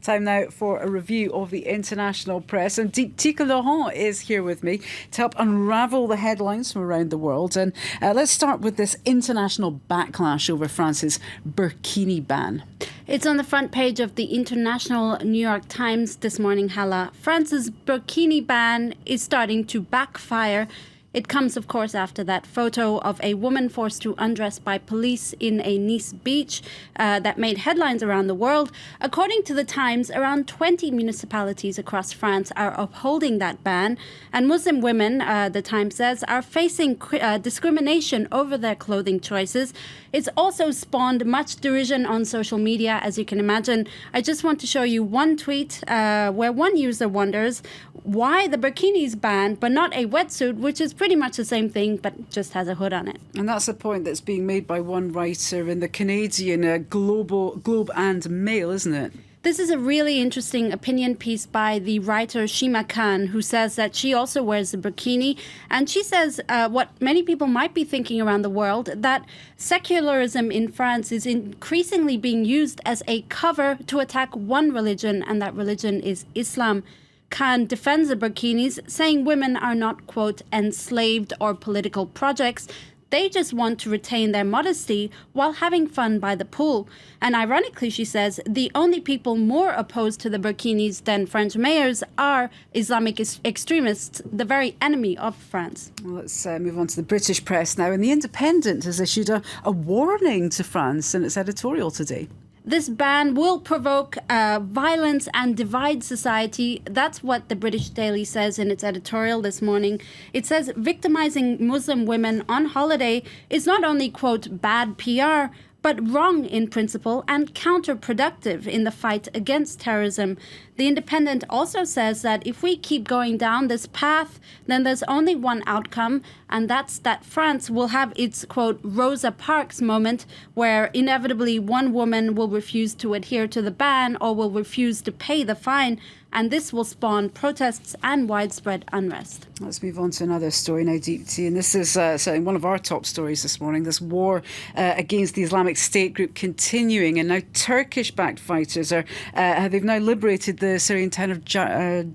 Time now for a review of the international press. And Tika Laurent is here with me to help unravel the headlines from around the world. And let's start with this international backlash over France's burkini ban. It's on the front page of the International New York Times this morning, Hala. France's burkini ban is starting to backfire. It comes, of course, after that photo of a woman forced to undress by police in a Nice beach that made headlines around the world. According to the Times, around 20 municipalities across France are upholding that ban. And Muslim women, the Times says, are facing discrimination over their clothing choices. It's also spawned much derision on social media, as you can imagine. I just want to show you one tweet where one user wonders why the burkini is banned, but not a wetsuit, which is pretty much the same thing, but just has a hood on it. And that's a point that's being made by one writer in the Canadian Globe and Mail, isn't it? This is a really interesting opinion piece by the writer Shima Khan, who says that she also wears a burkini. And she says what many people might be thinking around the world, that secularism in France is increasingly being used as a cover to attack one religion, and that religion is Islam. Khan defends the burkinis, saying women are not, quote, enslaved or political projects. They just want to retain their modesty while having fun by the pool. And ironically, she says, the only people more opposed to the burkinis than French mayors are Islamic extremists, the very enemy of France. Well, let's move on to the British press now. And The Independent has issued a warning to France in its editorial today. This ban will provoke violence and divide society. That's what the British Daily says in its editorial this morning. It says victimizing Muslim women on holiday is not only, quote, bad PR, but wrong in principle and counterproductive in the fight against terrorism. The Independent also says that if we keep going down this path, then there's only one outcome, and that's that France will have its, quote, Rosa Parks moment, where inevitably one woman will refuse to adhere to the ban or will refuse to pay the fine, and this will spawn protests and widespread unrest. Let's move on to another story now, Deepti, and this is certainly one of our top stories this morning. This war against the Islamic State group continuing, and now Turkish-backed fighters they've now liberated the Syrian town of Jarablus.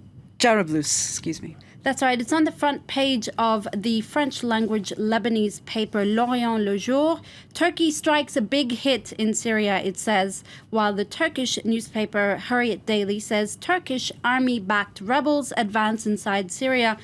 That's right. It's on the front page of the French-language Lebanese paper L'Orient Le Jour. Turkey strikes a big hit in Syria, it says, while the Turkish newspaper Hurriyet Daily says Turkish army-backed rebels advance inside Syria.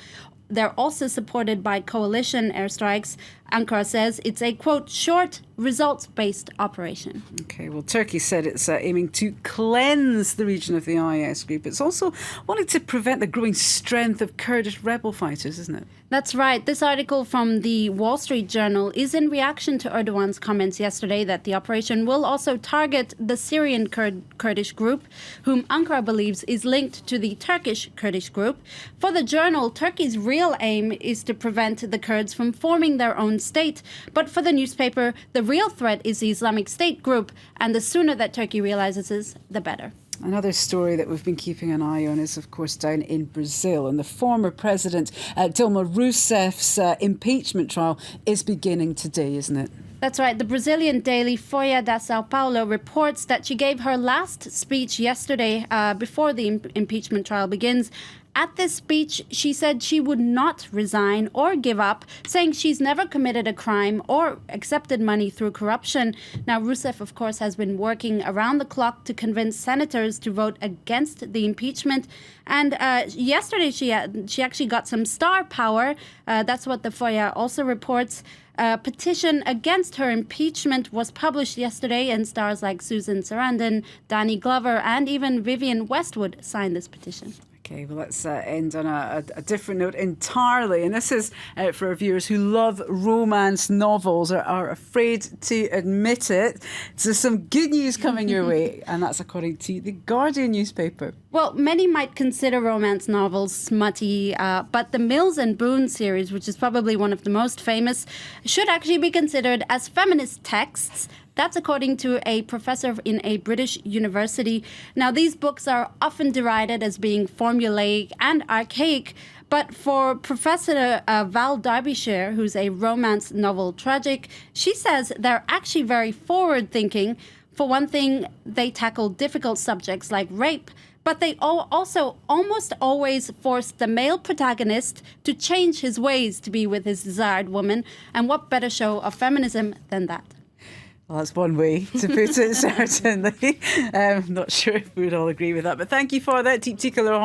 They're also supported by coalition airstrikes. Ankara says it's a, quote, short, results-based operation. OK, well, Turkey said it's aiming to cleanse the region of the IS group. It's also wanting to prevent the growing strength of Kurdish rebel fighters, isn't it? That's right. This article from the Wall Street Journal is in reaction to Erdogan's comments yesterday that the operation will also target the Syrian Kurdish group, whom Ankara believes is linked to the Turkish Kurdish group. For the Journal, Turkey's real aim is to prevent the Kurds from forming their own state. But for the newspaper, the real threat is the Islamic State group, and the sooner that Turkey realizes this, the better. Another story that we've been keeping an eye on is, of course, down in Brazil. And the former president, Dilma Rousseff's impeachment trial is beginning today, isn't it? That's right. The Brazilian daily Folha da São Paulo reports that she gave her last speech yesterday before the impeachment trial begins. At this speech, she said she would not resign or give up, saying she's never committed a crime or accepted money through corruption. Now, Rousseff, of course, has been working around the clock to convince senators to vote against the impeachment. And yesterday, she actually got some star power. That's what the Folha also reports. A petition against her impeachment was published yesterday, and stars like Susan Sarandon, Danny Glover, and even Vivienne Westwood signed this petition. OK, well, let's end on a different note entirely. And this is for our viewers who love romance novels or are afraid to admit it. So some good news coming your way, and that's according to the Guardian newspaper. Well, many might consider romance novels smutty, but the Mills and Boon series, which is probably one of the most famous, should actually be considered as feminist texts. That's according to a professor in a British university. Now, these books are often derided as being formulaic and archaic, but for Professor Val Derbyshire, who's a romance novel tragic, she says they're actually very forward-thinking. For one thing, they tackle difficult subjects like rape, but they also almost always force the male protagonist to change his ways to be with his desired woman. And what better show of feminism than that? Well, that's one way to put it, certainly. Not sure if we would all agree with that, but thank you for that, Deeptika Laurent.